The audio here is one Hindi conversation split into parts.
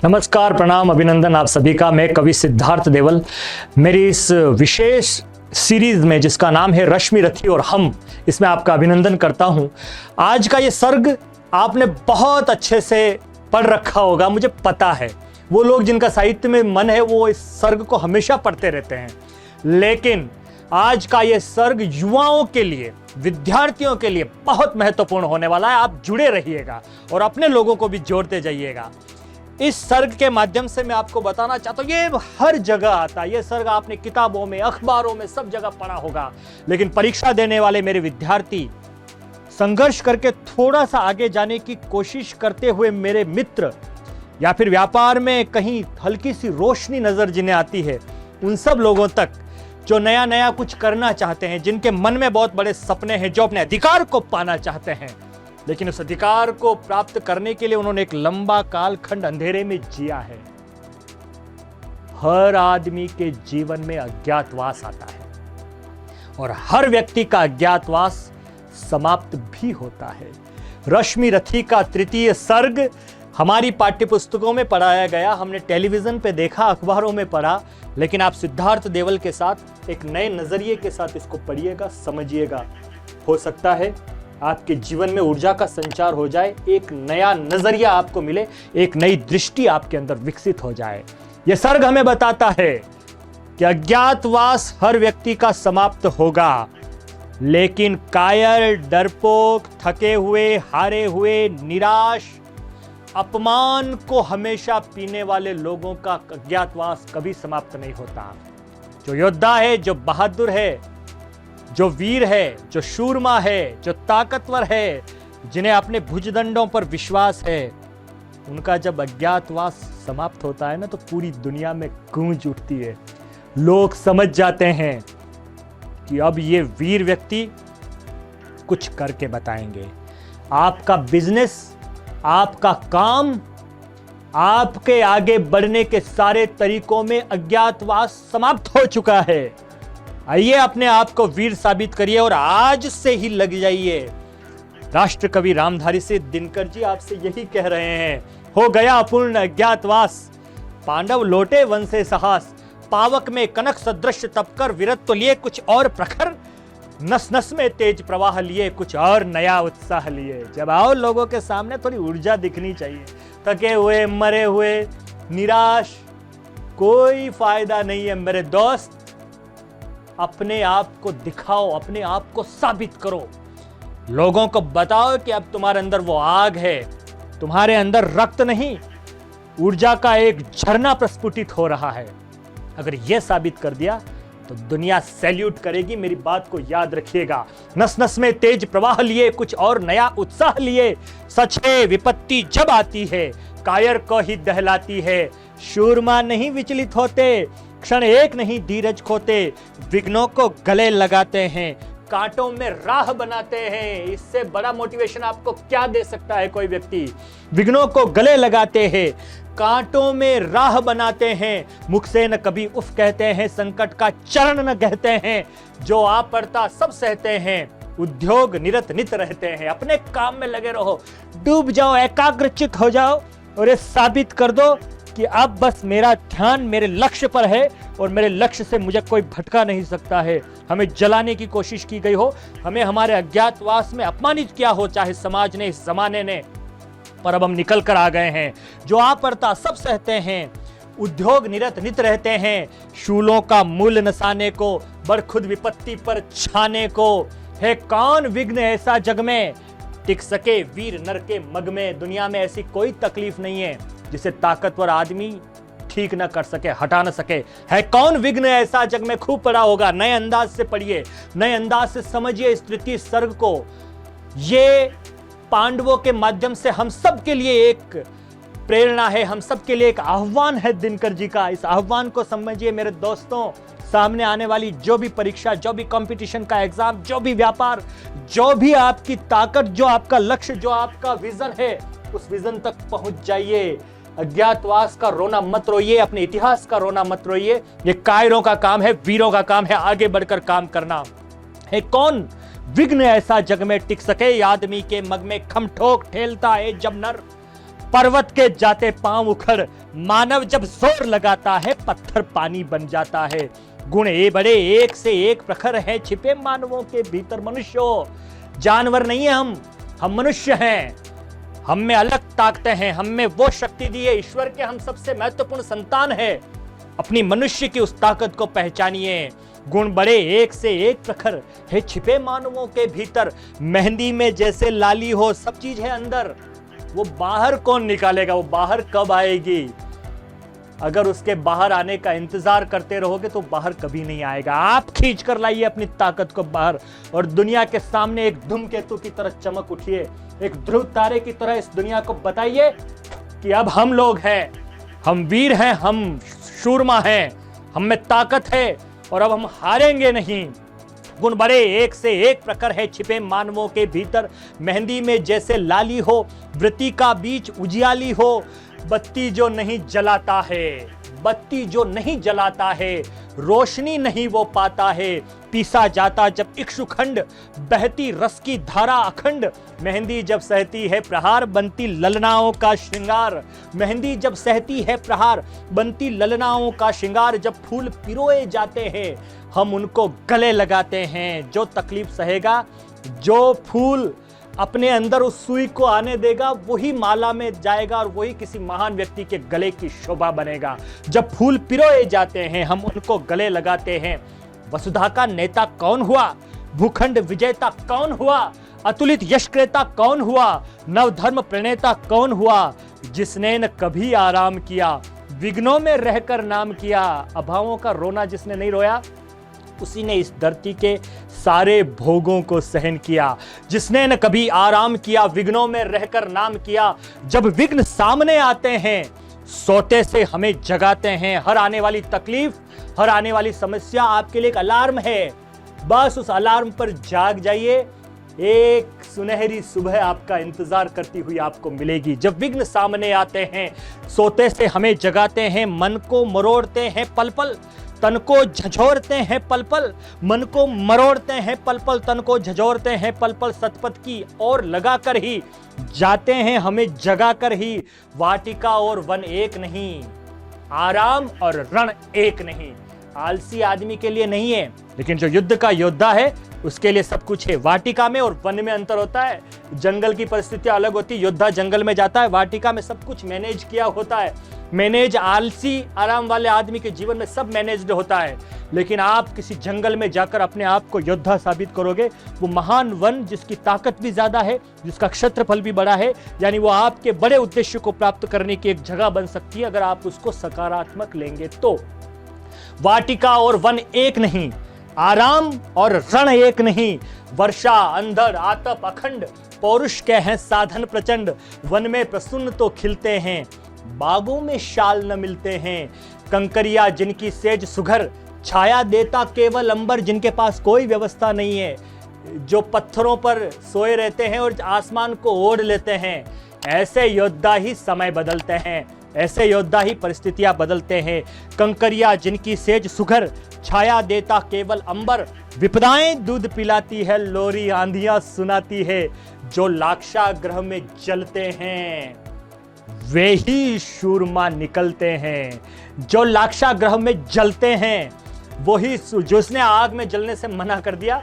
नमस्कार, प्रणाम, अभिनंदन आप सभी का। मैं कवि सिद्धार्थ देवल। मेरी इस विशेष सीरीज में जिसका नाम है रश्मि रथी और हम, इसमें आपका अभिनंदन करता हूं। आज का ये सर्ग आपने बहुत अच्छे से पढ़ रखा होगा, मुझे पता है। वो लोग जिनका साहित्य में मन है वो इस सर्ग को हमेशा पढ़ते रहते हैं, लेकिन आज का ये सर्ग युवाओं के लिए, विद्यार्थियों के लिए बहुत महत्वपूर्ण होने वाला है। आप जुड़े रहिएगा और अपने लोगों को भी जोड़ते जाइएगा। इस सर्ग के माध्यम से मैं आपको बताना चाहता हूं, ये हर जगह आता है। ये सर्ग आपने किताबों में, अखबारों में, सब जगह पढ़ा होगा, लेकिन परीक्षा देने वाले मेरे विद्यार्थी, संघर्ष करके थोड़ा सा आगे जाने की कोशिश करते हुए मेरे मित्र, या फिर व्यापार में कहीं हल्की सी रोशनी नजर जिन्हें आती है, उन सब लोगों तक जो नया नया कुछ करना चाहते हैं, जिनके मन में बहुत बड़े सपने हैं, जो अपने अधिकार को पाना चाहते हैं, लेकिन उस अधिकार को प्राप्त करने के लिए उन्होंने एक लंबा कालखंड अंधेरे में जिया है। हर आदमी के जीवन में अज्ञातवास आता है और हर व्यक्ति का अज्ञातवास समाप्त भी होता है। रश्मि रथी का तृतीय सर्ग हमारी पाठ्यपुस्तकों में पढ़ाया गया, हमने टेलीविजन पे देखा, अखबारों में पढ़ा, लेकिन आप सिद्धार्थ देवल के साथ एक नए नजरिए के साथ इसको पढ़िएगा, समझिएगा। हो सकता है आपके जीवन में ऊर्जा का संचार हो जाए, एक नया नजरिया आपको मिले, एक नई दृष्टि आपके अंदर विकसित हो जाए। यह सर्ग हमें बताता है कि अज्ञातवास हर व्यक्ति का समाप्त होगा, लेकिन कायर, डरपोक, थके हुए, हारे हुए, निराश, अपमान को हमेशा पीने वाले लोगों का अज्ञातवास कभी समाप्त नहीं होता। जो योद्धा है, जो बहादुर है, जो वीर है, जो शूरमा है, जो ताकतवर है, जिन्हें अपने भुजदंडों पर विश्वास है, उनका जब अज्ञातवास समाप्त होता है ना, तो पूरी दुनिया में गूंज उठती है। लोग समझ जाते हैं कि अब ये वीर व्यक्ति कुछ करके बताएंगे। आपका बिजनेस, आपका काम, आपके आगे बढ़ने के सारे तरीकों में अज्ञातवास समाप्त हो चुका है। आइए अपने आप को वीर साबित करिए और आज से ही लग जाइए। राष्ट्र कवि रामधारी सिंह दिनकर जी आपसे यही कह रहे हैं। हो गया पूर्ण अज्ञातवास, पांडव लौटे वन से साहस, पावक में कनक सदृश तपकर विरत्व लिए कुछ और प्रखर, नस नस में तेज प्रवाह लिए कुछ और नया उत्साह लिए। जब आओ लोगों के सामने थोड़ी ऊर्जा दिखनी चाहिए। थके हुए, मरे हुए, निराश, कोई फायदा नहीं है मेरे दोस्त। अपने आप को दिखाओ, अपने आप को साबित करो, लोगों को बताओ कि अब तुम्हारे अंदर वो आग है, तुम्हारे अंदर रक्त नहीं, ऊर्जा का एक झरना प्रस्फुटित हो रहा है। अगर यह साबित कर दिया तो दुनिया सैल्यूट करेगी। मेरी बात को याद रखिएगा। नस नस में तेज प्रवाह लिए कुछ और नया उत्साह लिए, सच है विपत्ति जब आती है कायर को ही दहलाती है। शूरमा नहीं विचलित होते, क्षण एक नहीं धीरज खोते, विघ्नों को गले लगाते हैं, कांटों में राह बनाते हैं। इससे बड़ा मोटिवेशन आपको क्या दे सकता है कोई व्यक्ति? विघ्नों को गले लगाते हैं, कांटों में राह बनाते हैं, मुख से न कभी उफ कहते हैं, संकट का चरण न कहते हैं, जो आ पड़ता सब सहते हैं, उद्योग निरत नित रहते हैं। अपने काम में लगे रहो, डूब जाओ, एकाग्रचित हो जाओ और ये साबित कर दो कि अब बस मेरा ध्यान मेरे लक्ष्य पर है और मेरे लक्ष्य से मुझे कोई भटका नहीं सकता है। हमें जलाने की कोशिश की गई हो, हमें हमारे अज्ञातवास में अपमानित किया हो, चाहे समाज ने, इस जमाने ने, पर अब हम निकल कर आ गए हैं। जो आ पड़ता सब सहते हैं, उद्योग निरत नित रहते हैं, शूलों का मूल नसाने को, बरखुद विपत्ति पर छाने को। है कौन विघ्न ऐसा जग में, टिक सके वीर नर के मग में। दुनिया में ऐसी कोई तकलीफ नहीं है जिसे ताकतवर आदमी ठीक न कर सके, हटा न सके। है कौन विघ्न ऐसा जग में, खूब पढ़ा होगा। नए अंदाज से पढ़िए, नए अंदाज से समझिए इस तृतीय सर्ग को। ये पांडवों के माध्यम से हम सब के लिए एक प्रेरणा है, हम सब के लिए एक आह्वान है दिनकर जी का। इस आह्वान को समझिए मेरे दोस्तों। सामने आने वाली जो भी परीक्षा, जो भी कंपटीशन का एग्जाम, जो भी व्यापार, जो भी आपकी ताकत, जो आपका लक्ष्य, जो आपका विजन है, उस विजन तक पहुंच जाइए। अज्ञातवास का रोना मत रोइए, अपने इतिहास का रोना मत रोइए। ये कायरों का काम है, वीरों का काम है आगे बढ़कर काम करना। है कौन विघ्न ऐसा जग में टिक सके, आदमी के मग में खम ठोक ठेलता है जब नर। पर्वत के जाते पांव उखड़, मानव जब जोर लगाता है पत्थर पानी बन जाता है। गुण ए बड़े एक से एक प्रखर है छिपे मानवों के भीतर। मनुष्यों, जानवर नहीं है हम मनुष्य हैं। हम में अलग ताकतें हैं, हम में वो शक्ति दी है ईश्वर के, हम सबसे महत्वपूर्ण संतान है। अपनी मनुष्य की उस ताकत को पहचानिए। गुण बड़े एक से एक प्रखर है छिपे मानवों के भीतर। मेहंदी में जैसे लाली हो, सब चीज है अंदर, वो बाहर कौन निकालेगा? वो बाहर कब आएगी? अगर उसके बाहर आने का इंतजार करते रहोगे तो बाहर कभी नहीं आएगा। आप खींच कर लाइए अपनी ताकत को बाहर और दुनिया के सामने एक धूमकेतु की तरह चमक उठिए, एक ध्रुव तारे की तरह इस दुनिया को बताइए कि अब हम लोग हैं, हम वीर हैं, हम शूरमा हैं, हम में ताकत है और अब हम हारेंगे नहीं। गुण बड़े एक से एक प्रखर है छिपे मानवों के भीतर। मेहंदी में जैसे लाली हो, वृत्ति का बीच उजियाली हो, बत्ती जो नहीं जलाता है, बत्ती जो नहीं जलाता है, रोशनी नहीं वो पाता है। पीसा जाता जब इक्षुखंड, बहती रस की धारा अखंड। मेहंदी जब सहती है प्रहार, बनती ललनाओं का श्रृंगार। मेहंदी जब सहती है प्रहार, बनती ललनाओं का श्रृंगार। जब फूल पिरोए जाते हैं हम उनको गले लगाते हैं। जो तकलीफ सहेगा, जो फूल अपने अंदर उस सुई को आने देगा, वही माला में जाएगा और वही किसी महान व्यक्ति के गले की शोभा बनेगा। जब फूल पिरोए जाते हैं हम उनको गले लगाते हैं। वसुधा का नेता कौन हुआ? भूखंड विजेता कौन हुआ? अतुलित यश क्रेता कौन हुआ? नवधर्म प्रणेता कौन हुआ? जिसने न कभी आराम किया, विघ्नों में रहकर नाम किया। अभावों का रोना जिसने नहीं रोया, उसी ने इस धरती के सारे भोगों को सहन किया। जिसने न कभी आराम किया, विघ्नों में रहकर नाम किया। जब विघ्न सामने आते हैं, सोते से हमें जगाते हैं। हर आने वाली तकलीफ, हर आने वाली समस्या आपके लिए एक अलार्म है। बस उस अलार्म पर जाग जाइए। एक सुनहरी सुबह आपका इंतजार करती हुई आपको मिलेगी। जब विघ्न सामने आते हैं, सोते से हमें जगाते हैं। मन को मरोड़ते हैं पल पल, तन को झंझोरते हैं पल पल। मन को मरोड़ते हैं पल पल, तन को झंझोरते हैं पल पल। सतपथ की ओर लगाकर ही जाते हैं हमें जगाकर ही। वाटिका और वन एक नहीं, आराम और रण एक नहीं। आलसी आदमी के लिए नहीं है, लेकिन जो युद्ध का योद्धा है उसके लिए सब कुछ है। वाटिका में और वन में अंतर होता है। जंगल की परिस्थितियां अलग होती है। योद्धा जंगल में जाता है, वाटिका में सब कुछ मैनेज किया होता है। मैनेज आलसी आराम वाले आदमी के जीवन में सब मैनेज्ड होता है। लेकिन आप किसी जंगल में जाकर अपने आप को योद्धा साबित करोगे, वो महान वन जिसकी ताकत भी ज्यादा है, जिसका क्षेत्रफल भी बड़ा है, यानी वो आपके बड़े उद्देश्य को प्राप्त करने की एक जगह बन सकती है अगर आप उसको सकारात्मक लेंगे तो। वाटिका और वन एक नहीं, आराम और रण एक नहीं। वर्षा अंधड़ आतप अखंड, पौरुष के हैं साधन प्रचंड। वन में प्रसन्न तो खिलते हैं, बागों में शाल न मिलते हैं। कंकरिया जिनकी सेज सुघर, छाया देता केवल अंबर। जिनके पास कोई व्यवस्था नहीं है, जो पत्थरों पर सोए रहते हैं और आसमान को ओढ़ लेते हैं। ऐसे योद्धा ही समय बदलते हैं, ऐसे योद्धा ही परिस्थितियां बदलते हैं। कंकरिया जिनकी सेज सुघर, छाया देता केवल अंबर। विपदाएं दूध पिलाती है, लोरी आंधियां सुनाती है। जो लाक्षागृह में जलते हैं वे ही शूरमा निकलते हैं। जो लाक्षागृह में जलते हैं वही, जो उसने आग में जलने से मना कर दिया,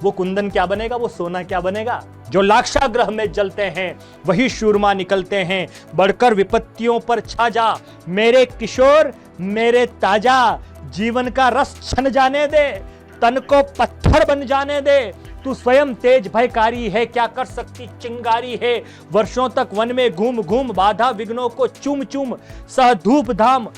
वो कुंदन क्या बनेगा, वो सोना क्या बनेगा। जो लाक्षागृह में जलते हैं वही शूरमा निकलते हैं। बढ़कर विपत्तियों पर छा जा मेरे किशोर मेरे ताजा। जीवन का रस छन जाने दे, तन को पत्थर बन जाने दे। तू स्वयं तेज भयकारी है, क्या कर सकती चिंगारी है। वर्षों तक वन में घूम घूम, बाधा विघ्नों को चूम चूम। सह धूप धाम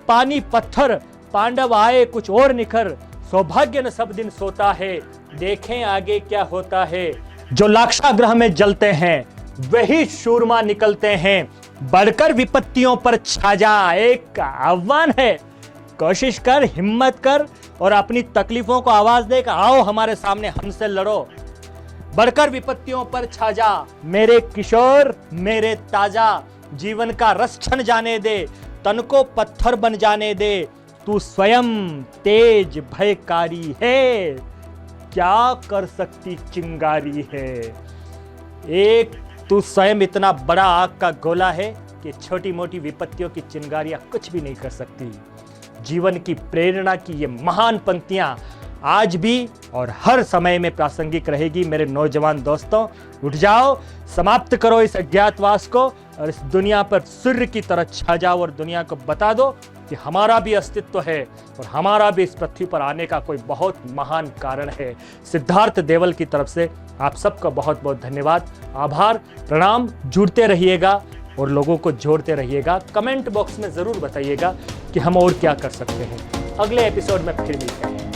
पानी पत्थर, पांडव आए कुछ और निखर। सौभाग्य न सब दिन सोता है, देखें आगे क्या होता है। जो लाक्षागृह में जलते हैं वही शूरमा निकलते हैं। बढ़कर विपत्तियों पर छा जा, एक आह्वान है। कोशिश कर, हिम्मत कर और अपनी तकलीफों को आवाज दे कि आओ हमारे सामने, हमसे लड़ो। बढ़कर विपत्तियों पर छा जा मेरे किशोर मेरे ताजा। जीवन का रस छन जाने दे, तन को पत्थर बन जाने दे। तू स्वयं तेज भयकारी है, क्या कर सकती चिंगारी है। एक तू स्वयं इतना बड़ा आग का गोला है कि छोटी मोटी विपत्तियों की चिंगारियां कुछ भी नहीं कर सकती। जीवन की प्रेरणा की ये महान पंक्तियां आज भी और हर समय में प्रासंगिक रहेगी। मेरे नौजवान दोस्तों, उठ जाओ, समाप्त करो इस अज्ञातवास को और इस दुनिया पर सूर्य की तरह छा जाओ और दुनिया को बता दो कि हमारा भी अस्तित्व है और हमारा भी इस पृथ्वी पर आने का कोई बहुत महान कारण है। सिद्धार्थ देवल की तरफ से आप सबका बहुत बहुत धन्यवाद, आभार, प्रणाम। जुड़ते रहिएगा और लोगों को जोड़ते रहिएगा। कमेंट बॉक्स में ज़रूर बताइएगा कि हम और क्या कर सकते हैं। अगले एपिसोड में फिर मिलते हैं।